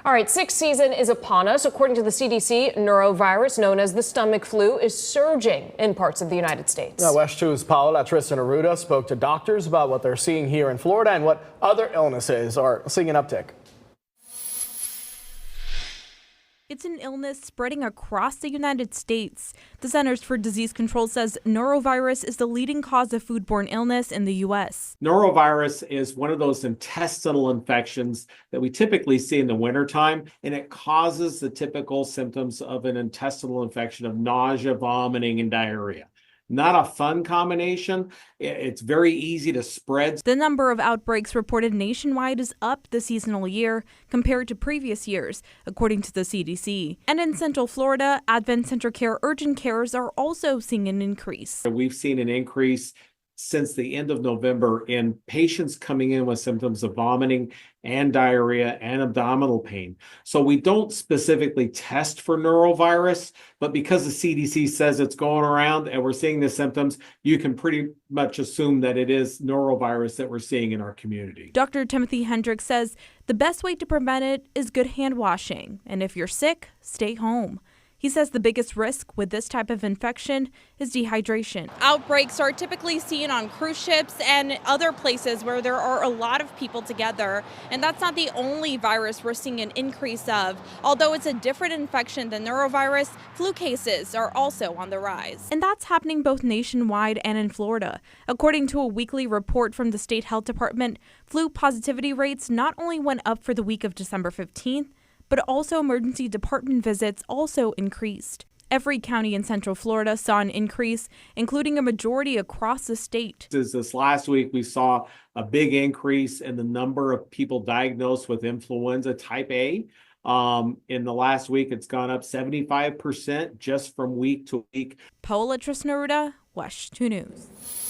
All right, sick season is upon us. According to the CDC, norovirus, known as the stomach flu, is surging in parts of the United States. Now, West 2's Paola Tristan Arruda spoke to doctors about what they're seeing here in Florida and what other illnesses are seeing an uptick. It's an illness spreading across the United States. The Centers for Disease Control says norovirus is the leading cause of foodborne illness in the U.S. Norovirus is one of those intestinal infections that we typically see in the wintertime, and it causes the typical symptoms of an intestinal infection of nausea, vomiting, and diarrhea. Not a fun combination. It's very easy to spread. The number of outbreaks reported nationwide is up this seasonal year compared to previous years, according to the CDC. And in Central Florida, Advent Center Care urgent cares are also seeing an increase. We've seen an increase since the end of November in patients coming in with symptoms of vomiting and diarrhea and abdominal pain. So we don't specifically test for norovirus, but because the CDC says it's going around and we're seeing the symptoms, you can pretty much assume that it is norovirus that we're seeing in our community. Dr. Timothy Hendricks says the best way to prevent it is good hand washing. And if you're sick, stay home. He says the biggest risk with this type of infection is dehydration. Outbreaks are typically seen on cruise ships and other places where there are a lot of people together. And that's not the only virus we're seeing an increase of. Although it's a different infection than norovirus, flu cases are also on the rise. And that's happening both nationwide and in Florida. According to a weekly report from the state health department, flu positivity rates not only went up for the week of December 15th, but also emergency department visits also increased. Every county in Central Florida saw an increase, including a majority across the state. This last week, we saw a big increase in the number of people diagnosed with influenza type A. In the last week, it's gone up 75% just from week to week. Paola Tristan Arruda, WESH 2 News.